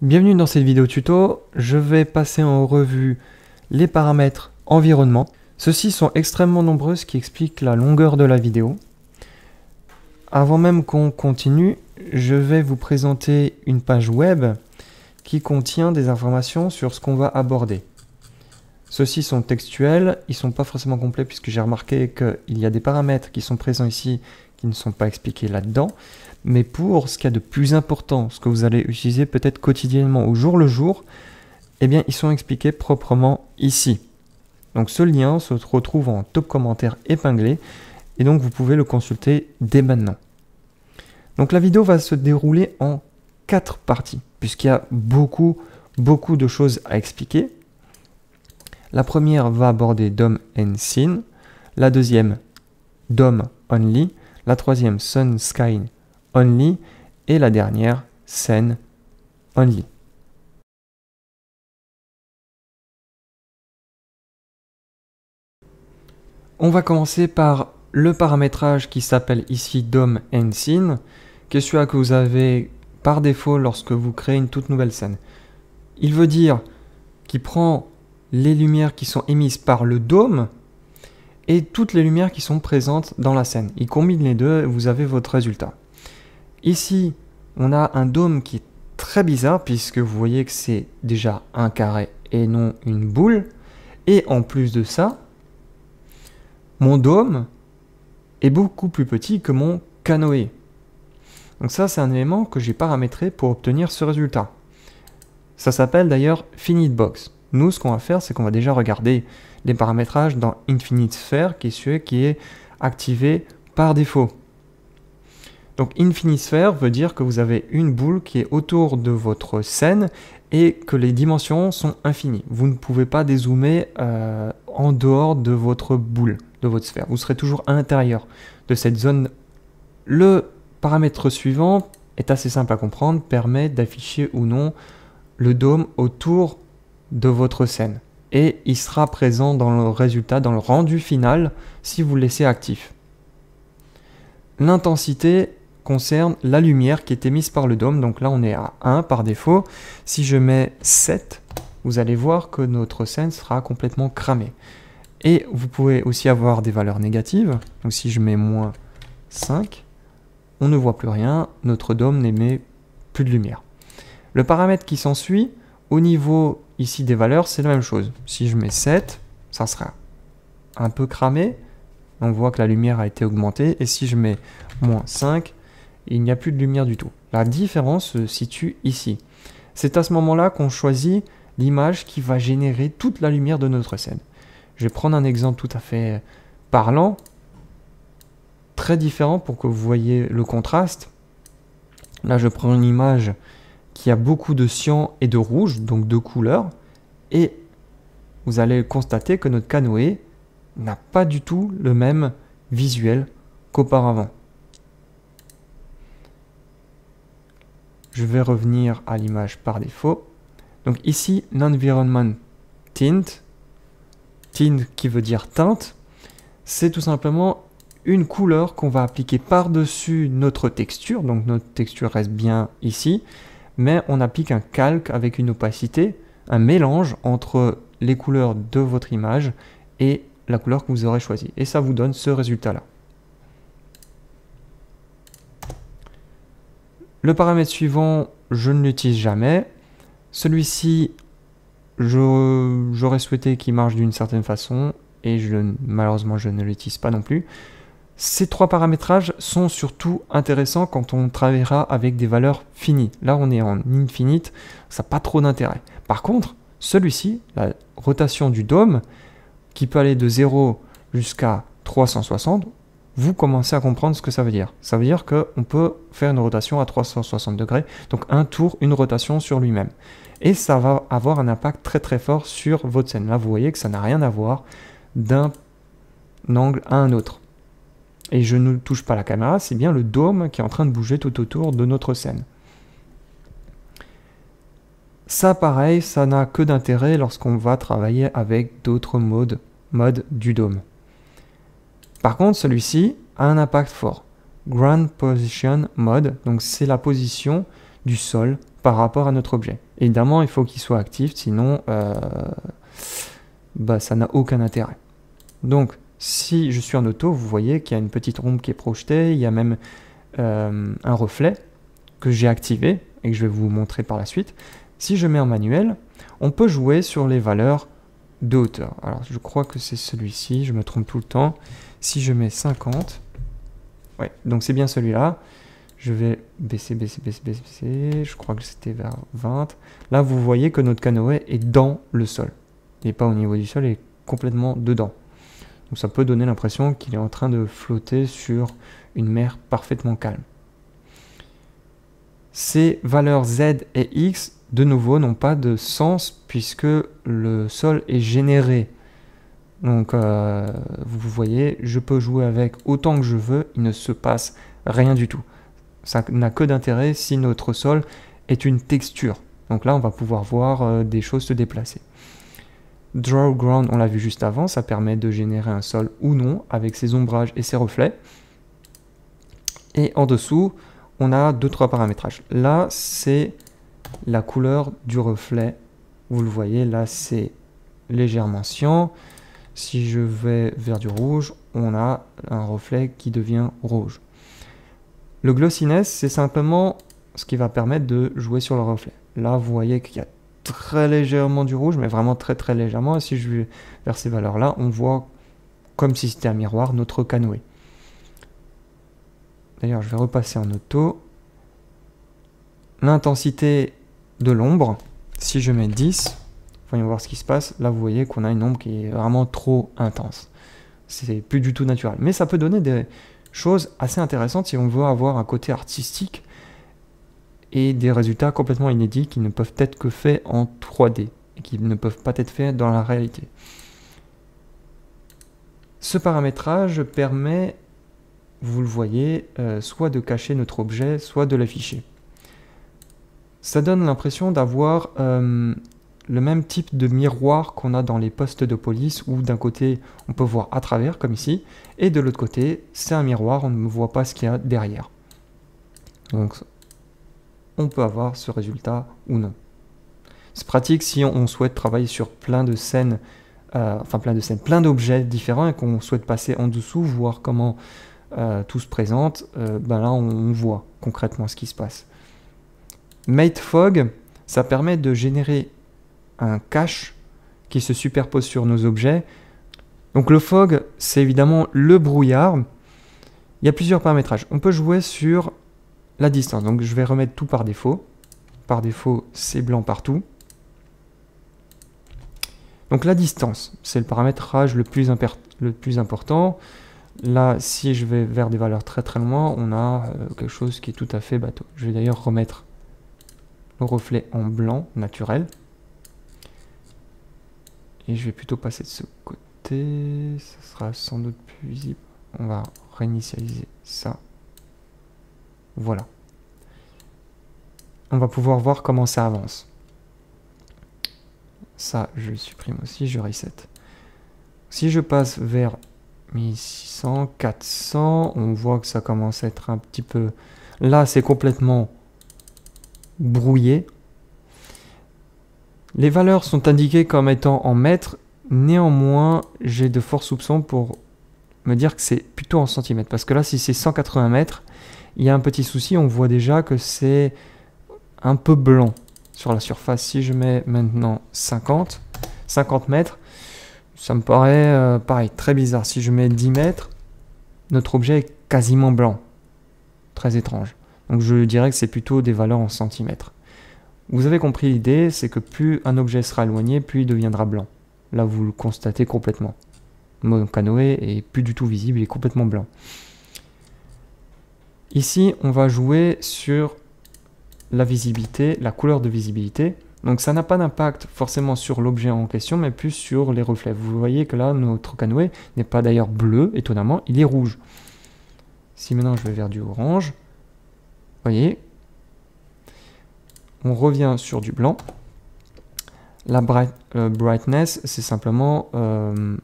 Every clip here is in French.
Bienvenue dans cette vidéo tuto, je vais passer en revue les paramètres environnement. Ceux-ci sont extrêmement nombreux, ce qui explique la longueur de la vidéo. Avant même qu'on continue, je vais vous présenter une page web qui contient des informations sur ce qu'on va aborder. Ceux-ci sont textuels, ils ne sont pas forcément complets puisque j'ai remarqué qu'il y a des paramètres qui sont présents ici qui ne sont pas expliqués là-dedans. Mais pour ce qu'il y a de plus important, ce que vous allez utiliser peut-être quotidiennement au jour le jour, eh bien ils sont expliqués proprement ici. Donc ce lien se retrouve en top commentaire épinglé et donc vous pouvez le consulter dès maintenant. Donc la vidéo va se dérouler en 4 parties puisqu'il y a beaucoup de choses à expliquer. La première va aborder DOM and Scene, la deuxième DOM Only, la troisième Sun Sky Only et la dernière Scene Only. On va commencer par le paramétrage qui s'appelle ici DOM and Scene, qui est celui que vous avez par défaut lorsque vous créez une toute nouvelle scène. Il veut dire qu'il prend les lumières qui sont émises par le dôme et toutes les lumières qui sont présentes dans la scène. Il combine les deux et vous avez votre résultat. Ici, on a un dôme qui est très bizarre puisque vous voyez que c'est déjà un carré et non une boule. Et en plus de ça, mon dôme est beaucoup plus petit que mon canoë. Donc ça, c'est un élément que j'ai paramétré pour obtenir ce résultat. Ça s'appelle d'ailleurs Finite Box. Nous, ce qu'on va faire, c'est qu'on va déjà regarder les paramétrages dans Infinite Sphere, qui est celui qui est activé par défaut. Donc Infinite Sphere veut dire que vous avez une boule qui est autour de votre scène et que les dimensions sont infinies. Vous ne pouvez pas dézoomer en dehors de votre boule, de votre sphère. Vous serez toujours à l'intérieur de cette zone. Le paramètre suivant est assez simple à comprendre, permet d'afficher ou non le dôme autour de votre scène. Et il sera présent dans le résultat, dans le rendu final, si vous le laissez actif. L'intensité concerne la lumière qui est émise par le dôme. Donc là, on est à 1 par défaut. Si je mets 7, vous allez voir que notre scène sera complètement cramée. Et vous pouvez aussi avoir des valeurs négatives. Donc si je mets moins 5, on ne voit plus rien. Notre dôme n'émet plus de lumière. Le paramètre qui s'ensuit, au niveau ici des valeurs, c'est la même chose. Si je mets 7, ça sera un peu cramé. On voit que la lumière a été augmentée. Et si je mets moins 5, il n'y a plus de lumière du tout. La différence se situe ici. C'est à ce moment-là qu'on choisit l'image qui va générer toute la lumière de notre scène. Je vais prendre un exemple tout à fait parlant, très différent pour que vous voyez le contraste. Là, je prends une image qui a beaucoup de cyan et de rouge, donc deux couleurs, et vous allez constater que notre canoë n'a pas du tout le même visuel qu'auparavant. Je vais revenir à l'image par défaut. Donc ici, l'environment tint, tint qui veut dire teinte, c'est tout simplement une couleur qu'on va appliquer par-dessus notre texture. Donc notre texture reste bien ici, mais on applique un calque avec une opacité, un mélange entre les couleurs de votre image et la couleur que vous aurez choisie. Et ça vous donne ce résultat-là. Le paramètre suivant, je ne l'utilise jamais. Celui-ci, j'aurais souhaité qu'il marche d'une certaine façon et malheureusement, je ne l'utilise pas non plus. Ces trois paramétrages sont surtout intéressants quand on travaillera avec des valeurs finies. Là, on est en infinite, ça n'a pas trop d'intérêt. Par contre, celui-ci, la rotation du dôme, qui peut aller de 0 jusqu'à 360, vous commencez à comprendre ce que ça veut dire. Ça veut dire qu'on peut faire une rotation à 360 degrés, donc un tour, une rotation sur lui-même. Et ça va avoir un impact très fort sur votre scène. Là, vous voyez que ça n'a rien à voir d'un angle à un autre. Et je ne touche pas la caméra, c'est bien le dôme qui est en train de bouger tout autour de notre scène. Ça, pareil, ça n'a que d'intérêt lorsqu'on va travailler avec d'autres modes du dôme. Par contre, celui-ci a un impact fort. Ground Position Mode, donc c'est la position du sol par rapport à notre objet. Évidemment, il faut qu'il soit actif, sinon ça n'a aucun intérêt. Donc, si je suis en auto, vous voyez qu'il y a une petite ombre qui est projetée, il y a même un reflet que j'ai activé et que je vais vous montrer par la suite. Si je mets en manuel, on peut jouer sur les valeurs de hauteur. Alors, je crois que c'est celui-ci, je me trompe tout le temps. Si je mets 50, ouais, donc c'est bien celui-là. Je vais baisser, je crois que c'était vers 20. Là, vous voyez que notre canoë est dans le sol. Il n'est pas au niveau du sol, il est complètement dedans. Donc ça peut donner l'impression qu'il est en train de flotter sur une mer parfaitement calme. Ces valeurs Z et X, de nouveau, n'ont pas de sens puisque le sol est généré. Donc vous voyez, je peux jouer avec autant que je veux, il ne se passe rien du tout. Ça n'a que d'intérêt si notre sol est une texture. Donc là, on va pouvoir voir des choses se déplacer. Draw Ground, on l'a vu juste avant, ça permet de générer un sol ou non avec ses ombrages et ses reflets. Et en dessous, on a 2-3 paramétrages. Là, c'est la couleur du reflet. Vous le voyez, là, c'est légèrement cyan. Si je vais vers du rouge, on a un reflet qui devient rouge. Le glossiness, c'est simplement ce qui va permettre de jouer sur le reflet. Là, vous voyez qu'il y a très légèrement du rouge, mais vraiment très très légèrement. Et si je vais vers ces valeurs-là, on voit comme si c'était un miroir notre canoë. D'ailleurs, je vais repasser en auto. L'intensité de l'ombre, si je mets 10, voyons voir ce qui se passe. Là, vous voyez qu'on a une ombre qui est vraiment trop intense. C'est plus du tout naturel. Mais ça peut donner des choses assez intéressantes si on veut avoir un côté artistique et des résultats complètement inédits qui ne peuvent être que faits en 3D et qui ne peuvent pas être faits dans la réalité. Ce paramétrage permet, vous le voyez, soit de cacher notre objet, soit de l'afficher. Ça donne l'impression d'avoir le même type de miroir qu'on a dans les postes de police où d'un côté on peut voir à travers comme ici et de l'autre côté c'est un miroir, on ne voit pas ce qu'il y a derrière. Donc on peut avoir ce résultat ou non. C'est pratique si on souhaite travailler sur plein de scènes, plein d'objets différents et qu'on souhaite passer en dessous, voir comment tout se présente, là on voit concrètement ce qui se passe. Mate Fog, ça permet de générer un cache qui se superpose sur nos objets. Donc le fog, c'est évidemment le brouillard. Il y a plusieurs paramétrages. On peut jouer sur la distance. Donc je vais remettre tout par défaut. Par défaut, c'est blanc partout. Donc la distance, c'est le paramétrage le plus important. Là, si je vais vers des valeurs très très loin, on a quelque chose qui est tout à fait bateau. Je vais d'ailleurs remettre le reflet en blanc naturel. Et je vais plutôt passer de ce côté, ça sera sans doute plus visible. On va réinitialiser ça. Voilà. On va pouvoir voir comment ça avance. Ça, je le supprime aussi, je reset. Si je passe vers 1600, 400, on voit que ça commence à être un petit peu... Là, c'est complètement brouillé. Les valeurs sont indiquées comme étant en mètres, néanmoins j'ai de forts soupçons pour me dire que c'est plutôt en centimètres. Parce que là, si c'est 180 mètres, il y a un petit souci, on voit déjà que c'est un peu blanc sur la surface. Si je mets maintenant 50 mètres, ça me paraît pareil, très bizarre. Si je mets 10 mètres, notre objet est quasiment blanc. Très étrange. Donc je dirais que c'est plutôt des valeurs en centimètres. Vous avez compris l'idée, c'est que plus un objet sera éloigné, plus il deviendra blanc. Là, vous le constatez complètement. Mon canoë est plus du tout visible, il est complètement blanc. Ici, on va jouer sur la visibilité, la couleur de visibilité. Donc ça n'a pas d'impact forcément sur l'objet en question, mais plus sur les reflets. Vous voyez que là, notre canoë n'est pas d'ailleurs bleu, étonnamment, il est rouge. Si maintenant je vais vers du orange, vous voyez, on revient sur du blanc. La brightness, c'est simplement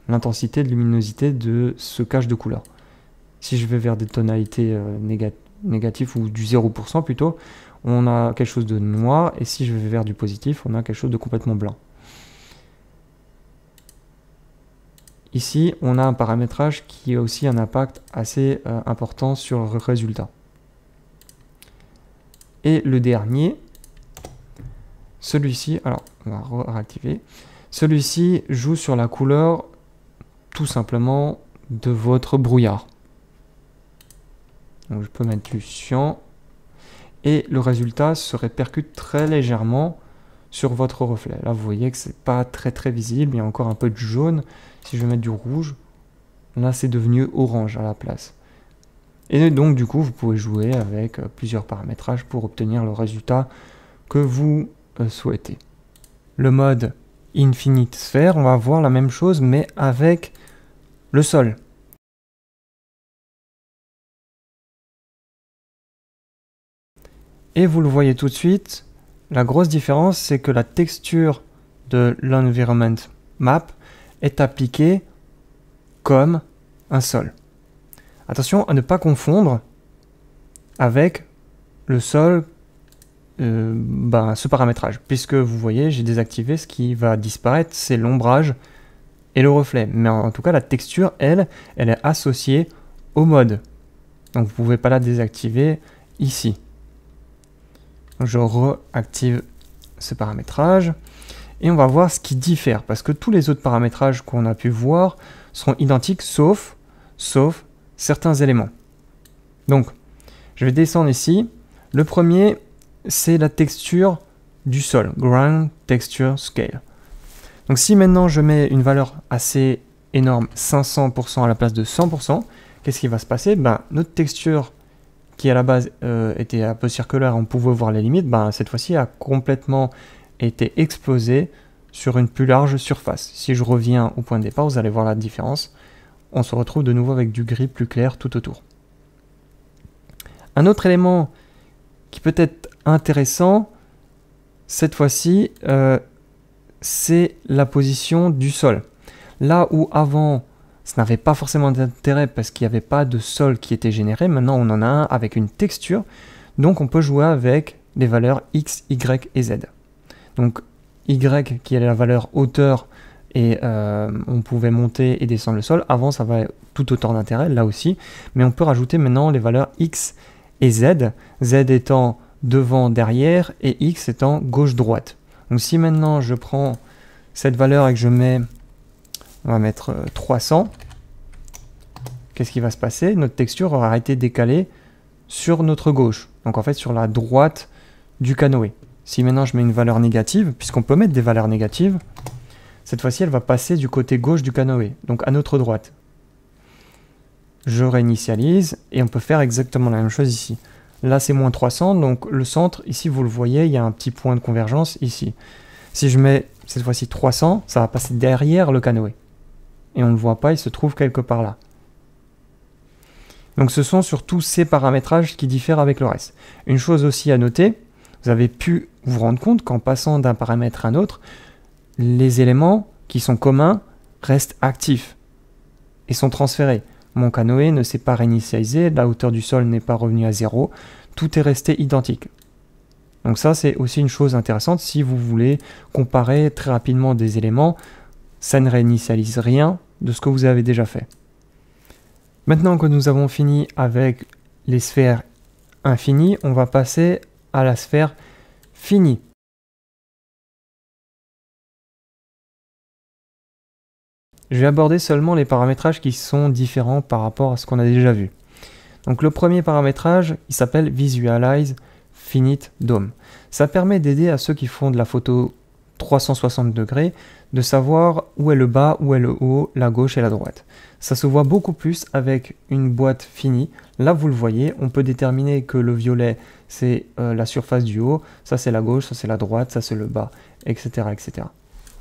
l'intensité de luminosité de ce cache de couleur. Si je vais vers des tonalités négatives ou du 0% plutôt, on a quelque chose de noir, et si je vais vers du positif, on a quelque chose de complètement blanc. Ici, on a un paramétrage qui a aussi un impact assez important sur le résultat. Et le dernier, celui-ci, alors on va réactiver, celui-ci joue sur la couleur tout simplement de votre brouillard. Donc je peux mettre du cyan et le résultat se répercute très légèrement sur votre reflet. Là vous voyez que c'est pas très visible, il y a encore un peu de jaune. Si je vais mettre du rouge, là c'est devenu orange à la place. Et donc du coup vous pouvez jouer avec plusieurs paramétrages pour obtenir le résultat que vous souhaitez. Le mode Infinite Sphere, on va voir la même chose mais avec le sol. Et vous le voyez tout de suite, la grosse différence c'est que la texture de l'environment map est appliquée comme un sol. Attention à ne pas confondre avec le sol, ce paramétrage, puisque vous voyez j'ai désactivé, ce qui va disparaître c'est l'ombrage et le reflet, mais en tout cas la texture elle est associée au mode, donc vous ne pouvez pas la désactiver ici. Je réactive ce paramétrage et on va voir ce qui diffère, parce que tous les autres paramétrages qu'on a pu voir seront identiques sauf certains éléments. Donc je vais descendre ici. Le premier c'est la texture du sol, Ground Texture Scale. Donc si maintenant je mets une valeur assez énorme, 500% à la place de 100%, qu'est-ce qui va se passer? Notre texture qui à la base était un peu circulaire, on pouvait voir les limites, cette fois-ci a complètement été explosée sur une plus large surface. Si je reviens au point de départ, vous allez voir la différence. On se retrouve de nouveau avec du gris plus clair tout autour. Un autre élément qui peut être intéressant, cette fois-ci, c'est la position du sol. Là où avant, ça n'avait pas forcément d'intérêt parce qu'il n'y avait pas de sol qui était généré. Maintenant, on en a un avec une texture. Donc, on peut jouer avec les valeurs X, Y et Z. Donc, Y qui est la valeur hauteur et on pouvait monter et descendre le sol. Avant, ça va tout autant d'intérêt, là aussi. Mais on peut rajouter maintenant les valeurs X et Z. Z étant devant, derrière et X étant gauche-droite. Donc, si maintenant je prends cette valeur et que je mets... On va mettre 300. Qu'est-ce qui va se passer? Notre texture aura été décalée sur notre gauche. Donc en fait sur la droite du canoë. Si maintenant je mets une valeur négative, puisqu'on peut mettre des valeurs négatives, cette fois-ci elle va passer du côté gauche du canoë, donc à notre droite. Je réinitialise et on peut faire exactement la même chose ici. Là c'est moins 300, donc le centre, ici vous le voyez, il y a un petit point de convergence ici. Si je mets cette fois-ci 300, ça va passer derrière le canoë. Et on ne le voit pas, il se trouve quelque part là. Donc ce sont surtout ces paramétrages qui diffèrent avec le reste. Une chose aussi à noter, vous avez pu vous rendre compte qu'en passant d'un paramètre à un autre, les éléments qui sont communs restent actifs et sont transférés. Mon canoë ne s'est pas réinitialisé, la hauteur du sol n'est pas revenue à 0, tout est resté identique. Donc ça c'est aussi une chose intéressante si vous voulez comparer très rapidement des éléments, ça ne réinitialise rien de ce que vous avez déjà fait. Maintenant que nous avons fini avec les sphères infinies, on va passer à la sphère finie. Je vais aborder seulement les paramétrages qui sont différents par rapport à ce qu'on a déjà vu. Donc le premier paramétrage, il s'appelle Visualize Finite Dome. Ça permet d'aider à ceux qui font de la photo 360 degrés de savoir où est le bas, où est le haut, la gauche et la droite. Ça se voit beaucoup plus avec une boîte finie. Là vous le voyez, on peut déterminer que le violet c'est la surface du haut, ça c'est la gauche, ça c'est la droite, ça c'est le bas, etc. etc.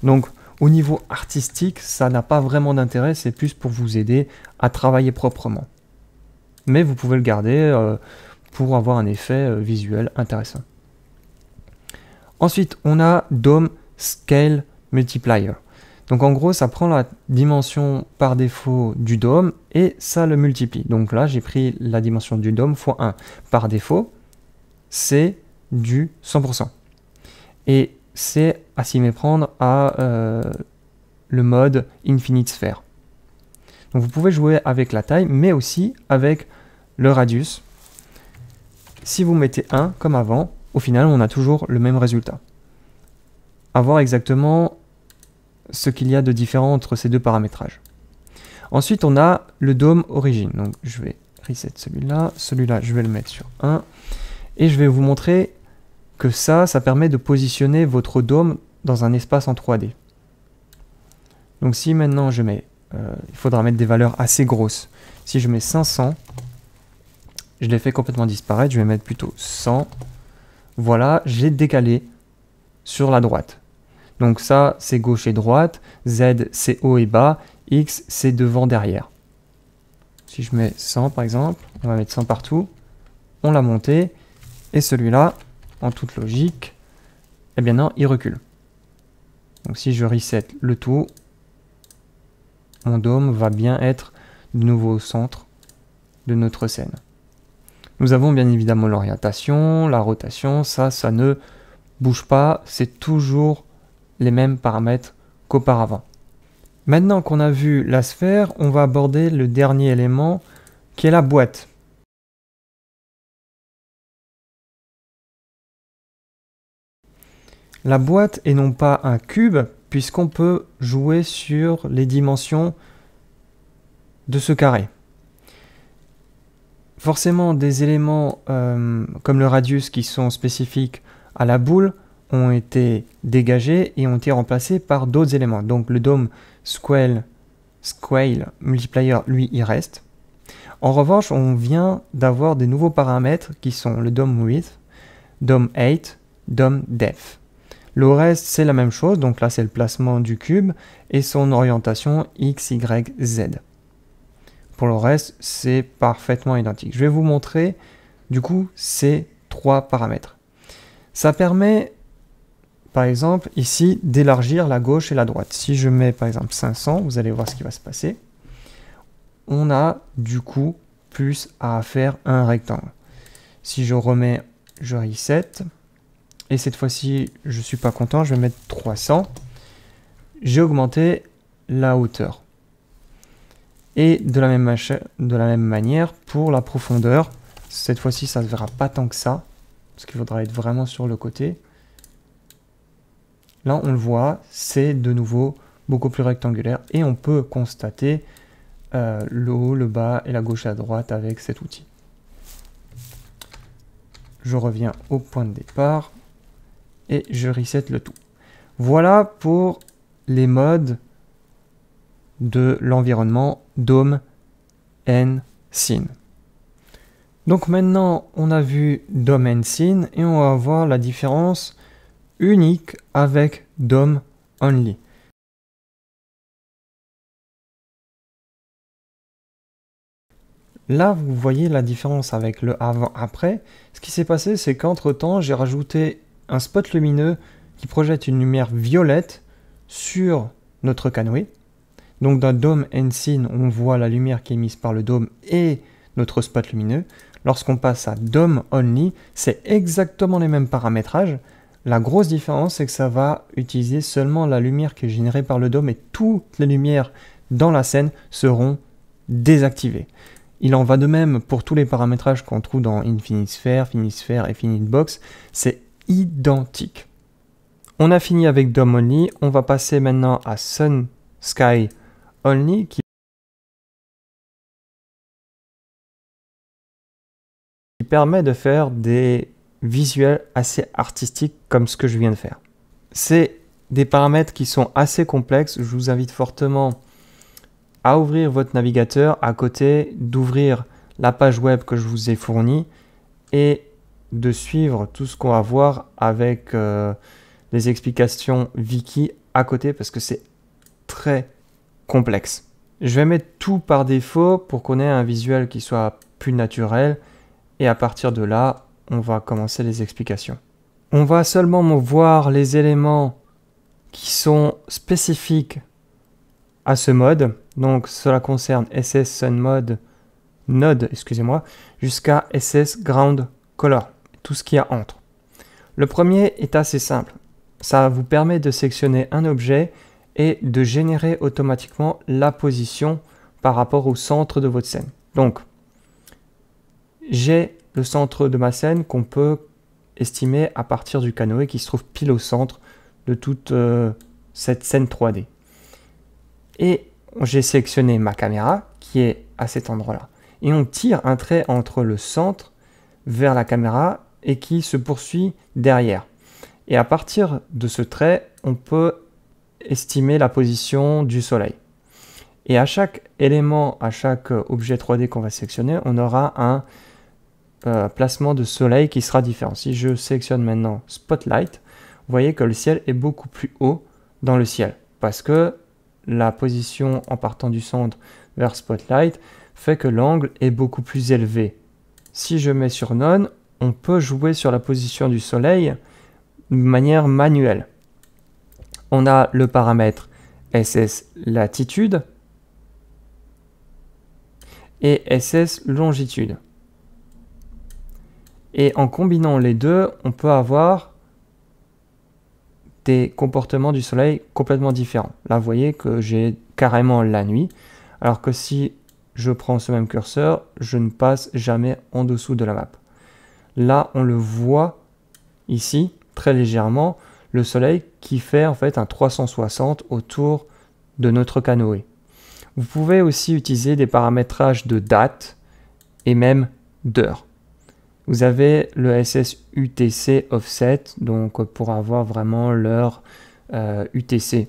Donc au niveau artistique, ça n'a pas vraiment d'intérêt, c'est plus pour vous aider à travailler proprement. Mais vous pouvez le garder pour avoir un effet visuel intéressant. Ensuite, on a Dome Scale Multiplier. Donc en gros, ça prend la dimension par défaut du dôme et ça le multiplie. Donc là, j'ai pris la dimension du dôme x 1. Par défaut, c'est du 100%. Et c'est à s'y méprendre à le mode Infinite Sphere. Donc vous pouvez jouer avec la taille, mais aussi avec le radius. Si vous mettez 1 comme avant, au final, on a toujours le même résultat. À voir exactement ce qu'il y a de différent entre ces deux paramétrages. Ensuite, on a le dôme origine. Donc je vais reset celui-là. Celui-là, je vais le mettre sur 1. Et je vais vous montrer que ça permet de positionner votre dôme dans un espace en 3D. Donc si maintenant je mets, il faudra mettre des valeurs assez grosses. Si je mets 500, je les fais complètement disparaître, je vais mettre plutôt 100. Voilà, j'ai décalé sur la droite. Donc ça, c'est gauche et droite, Z, c'est haut et bas, X, c'est devant, derrière. Si je mets 100 par exemple, on va mettre 100 partout, on l'a monté, et celui-là, en toute logique, eh bien non, il recule. Donc si je reset le tout, mon dôme va bien être de nouveau au centre de notre scène. Nous avons bien évidemment l'orientation, la rotation, ça ne bouge pas, c'est toujours les mêmes paramètres qu'auparavant. Maintenant qu'on a vu la sphère, on va aborder le dernier élément qui est la boîte. La boîte est non pas un cube, puisqu'on peut jouer sur les dimensions de ce carré. Forcément, des éléments comme le radius qui sont spécifiques à la boule ont été dégagés et ont été remplacés par d'autres éléments. Donc le dôme scale multiplier, lui, il reste. En revanche, on vient d'avoir des nouveaux paramètres qui sont le dôme width, dôme height, dôme depth. Le reste, c'est la même chose, donc là c'est le placement du cube et son orientation X, Y, Z. Pour le reste, c'est parfaitement identique. Je vais vous montrer du coup ces trois paramètres. Ça permet, par exemple, ici, d'élargir la gauche et la droite. Si je mets par exemple 500, vous allez voir ce qui va se passer. On a du coup plus à faire un rectangle. Si je remets, je reset. Et cette fois-ci, je ne suis pas content, je vais mettre 300. J'ai augmenté la hauteur. Et de la même manière, pour la profondeur, cette fois-ci, ça ne se verra pas tant que ça, parce qu'il faudra être vraiment sur le côté. Là, on le voit, c'est de nouveau beaucoup plus rectangulaire. Et on peut constater le haut, le bas et la gauche et la droite avec cet outil. Je reviens au point de départ. Et je reset le tout. Voilà pour les modes de l'environnement Dome and Scene. Donc maintenant, on a vu Dome and Scene et on va voir la différence unique avec Dome Only. Là, vous voyez la différence avec le avant-après. Ce qui s'est passé, c'est qu'entre-temps, j'ai rajouté un spot lumineux qui projette une lumière violette sur notre canoë. Donc dans Dome and Scene, on voit la lumière qui est émise par le dôme et notre spot lumineux. Lorsqu'on passe à Dome Only, c'est exactement les mêmes paramétrages. La grosse différence, c'est que ça va utiliser seulement la lumière qui est générée par le dôme et toutes les lumières dans la scène seront désactivées. Il en va de même pour tous les paramétrages qu'on trouve dans Infinite Sphere, Finite Sphere et Finite Box. C'est identique. On a fini avec Dome Only, on va passer maintenant à Sun Sky Only qui permet de faire des visuels assez artistiques comme ce que je viens de faire. C'est des paramètres qui sont assez complexes, je vous invite fortement à ouvrir votre navigateur à côté d'ouvrir la page web que je vous ai fournie et de suivre tout ce qu'on va voir avec les explications wiki à côté parce que c'est très complexe. Je vais mettre tout par défaut pour qu'on ait un visuel qui soit plus naturel et à partir de là, on va commencer les explications. On va seulement voir les éléments qui sont spécifiques à ce mode. Donc cela concerne SS Sun Mode Node, excusez-moi, jusqu'à SS Ground Color, tout ce qu'il y a entre. Le premier est assez simple. Ça vous permet de sélectionner un objet et de générer automatiquement la position par rapport au centre de votre scène. Donc, j'ai le centre de ma scène qu'on peut estimer à partir du canoë qui se trouve pile au centre de toute cette scène 3D. Et j'ai sélectionné ma caméra qui est à cet endroit-là. Et on tire un trait entre le centre vers la caméra et qui se poursuit derrière. Et à partir de ce trait, on peut estimer la position du soleil. Et à chaque élément, à chaque objet 3D qu'on va sélectionner, on aura un placement de soleil qui sera différent. Si je sélectionne maintenant Spotlight, vous voyez que le ciel est beaucoup plus haut dans le ciel parce que la position en partant du centre vers Spotlight fait que l'angle est beaucoup plus élevé. Si je mets sur None, on peut jouer sur la position du soleil de manière manuelle. On a le paramètre SS latitude et SS longitude. Et en combinant les deux, on peut avoir des comportements du soleil complètement différents. Là, vous voyez que j'ai carrément la nuit, alors que si je prends ce même curseur, je ne passe jamais en dessous de la map. Là, on le voit ici, très légèrement, le soleil qui fait en fait un 360 autour de notre canoë. Vous pouvez aussi utiliser des paramétrages de date et même d'heure. Vous avez le SSUTC offset, donc pour avoir vraiment l'heure UTC.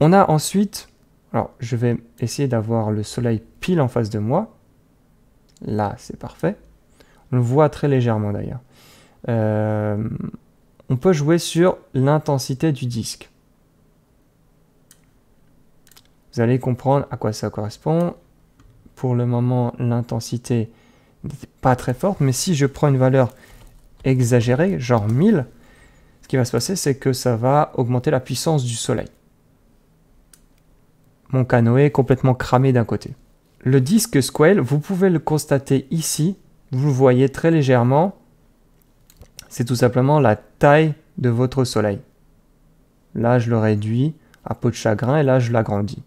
On a ensuite, alors je vais essayer d'avoir le soleil pile en face de moi. Là, c'est parfait. On le voit très légèrement d'ailleurs. On peut jouer sur l'intensité du disque. Vous allez comprendre à quoi ça correspond. Pour le moment, l'intensité n'est pas très forte, mais si je prends une valeur exagérée, genre 1000, ce qui va se passer, c'est que ça va augmenter la puissance du soleil. Mon canoë est complètement cramé d'un côté. Le disque Squale, vous pouvez le constater ici, vous le voyez très légèrement, c'est tout simplement la taille de votre soleil. Là, je le réduis à peau de chagrin et là, je l'agrandis.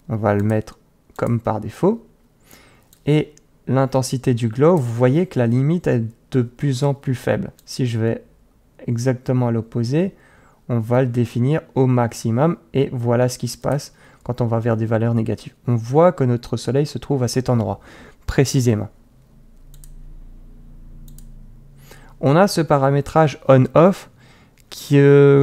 On va le mettre comme par défaut. Et l'intensité du glow, vous voyez que la limite est de plus en plus faible. Si je vais exactement à l'opposé, on va le définir au maximum et voilà ce qui se passe quand on va vers des valeurs négatives. On voit que notre soleil se trouve à cet endroit, précisément. On a ce paramétrage on-off qui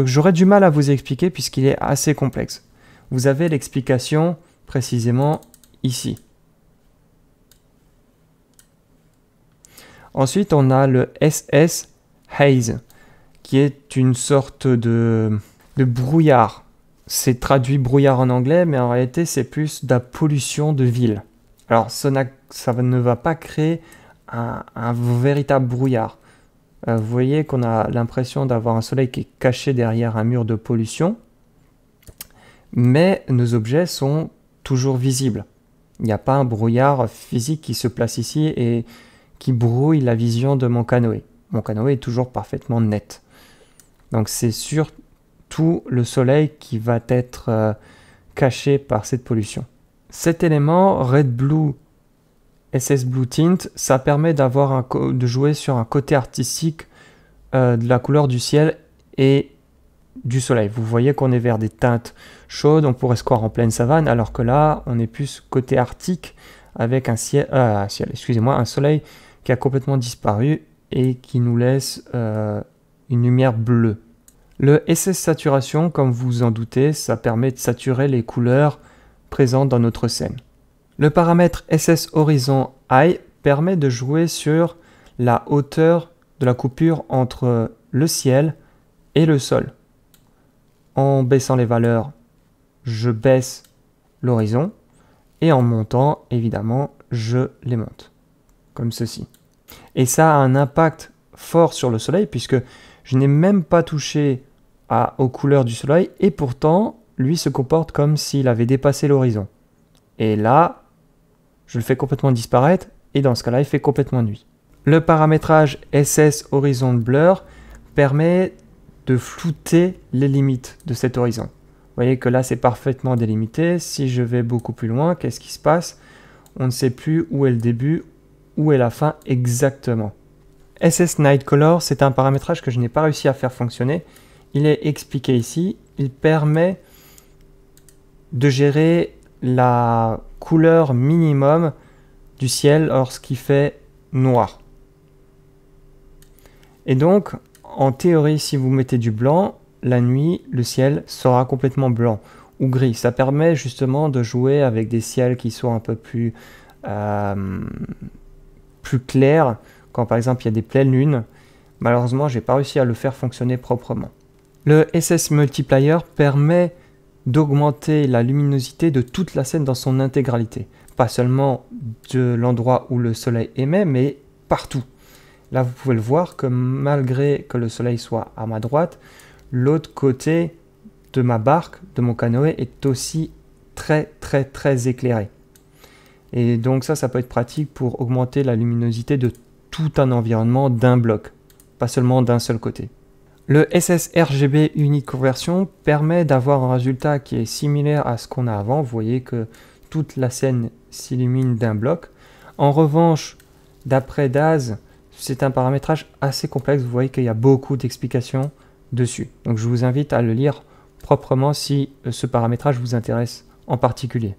j'aurais du mal à vous expliquer puisqu'il est assez complexe. Vous avez l'explication précisément ici. Ensuite, on a le SS Haze, qui est une sorte de brouillard. C'est traduit brouillard en anglais, mais en réalité, c'est plus de la pollution de ville. Alors, ça ne va pas créer un véritable brouillard. Vous voyez qu'on a l'impression d'avoir un soleil qui est caché derrière un mur de pollution, mais nos objets sont toujours visibles. Il n'y a pas un brouillard physique qui se place ici et qui brouille la vision de mon canoë. Mon canoë est toujours parfaitement net. Donc c'est surtout le soleil qui va être caché par cette pollution. Cet élément, Red Blue SS Blue Tint, ça permet de jouer sur un côté artistique de la couleur du ciel et du soleil. Vous voyez qu'on est vers des teintes chaudes, on pourrait se croire en pleine savane, alors que là, on est plus côté arctique avec un soleil qui a complètement disparu et qui nous laisse une lumière bleue. Le SS Saturation, comme vous vous en doutez, ça permet de saturer les couleurs présentes dans notre scène. Le paramètre SS Horizon High permet de jouer sur la hauteur de la coupure entre le ciel et le sol. En baissant les valeurs, je baisse l'horizon et en montant, évidemment, je les monte, comme ceci. Et ça a un impact fort sur le soleil puisque je n'ai même pas touché aux couleurs du soleil et pourtant, lui se comporte comme s'il avait dépassé l'horizon. Et là, je le fais complètement disparaître et dans ce cas-là, il fait complètement nuit. Le paramétrage SS Horizon Blur permet de flouter les limites de cet horizon. Vous voyez que là c'est parfaitement délimité. Si je vais beaucoup plus loin, qu'est-ce qui se passe? On ne sait plus où est le début, où est la fin exactement. SS Night Color, c'est un paramétrage que je n'ai pas réussi à faire fonctionner. Il est expliqué ici. Il permet de gérer la couleur minimum du ciel lorsqu'il fait noir. Et donc, en théorie, si vous mettez du blanc, la nuit, le ciel sera complètement blanc ou gris. Ça permet justement de jouer avec des ciels qui sont un peu plus clairs. Quand par exemple il y a des pleines lunes, malheureusement, j'ai pas réussi à le faire fonctionner proprement. Le SS Multiplier permet d'augmenter la luminosité de toute la scène dans son intégralité. Pas seulement de l'endroit où le soleil émet, mais partout. Là, vous pouvez le voir que malgré que le soleil soit à ma droite, l'autre côté de ma barque, de mon canoë, est aussi très éclairé. Et donc ça peut être pratique pour augmenter la luminosité de tout un environnement d'un bloc, pas seulement d'un seul côté. Le SS RGB Unit Conversion permet d'avoir un résultat qui est similaire à ce qu'on a avant. Vous voyez que toute la scène s'illumine d'un bloc. En revanche, d'après Daz, c'est un paramétrage assez complexe. Vous voyez qu'il y a beaucoup d'explications dessus. Donc je vous invite à le lire proprement si ce paramétrage vous intéresse en particulier.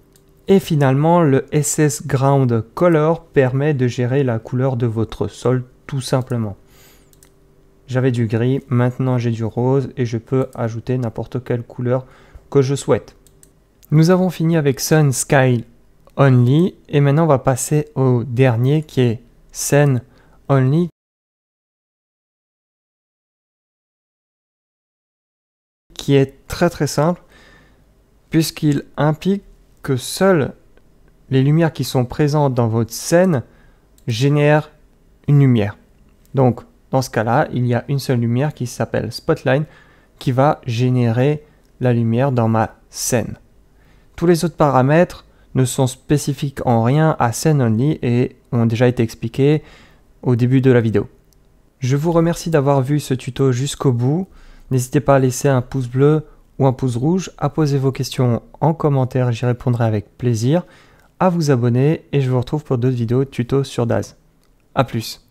Et finalement, le SS Ground Color permet de gérer la couleur de votre sol tout simplement. J'avais du gris, maintenant j'ai du rose et je peux ajouter n'importe quelle couleur que je souhaite. Nous avons fini avec Sun Sky Only et maintenant on va passer au dernier qui est Scene Only, qui est très simple puisqu'il implique que seules les lumières qui sont présentes dans votre scène génèrent une lumière. Donc dans ce cas-là, il y a une seule lumière qui s'appelle Spotlight qui va générer la lumière dans ma scène. Tous les autres paramètres ne sont spécifiques en rien à Scene Only et ont déjà été expliqués au début de la vidéo. Je vous remercie d'avoir vu ce tuto jusqu'au bout. N'hésitez pas à laisser un pouce bleu ou un pouce rouge, à poser vos questions en commentaire, j'y répondrai avec plaisir, à vous abonner et je vous retrouve pour d'autres vidéos tuto sur Daz. A plus.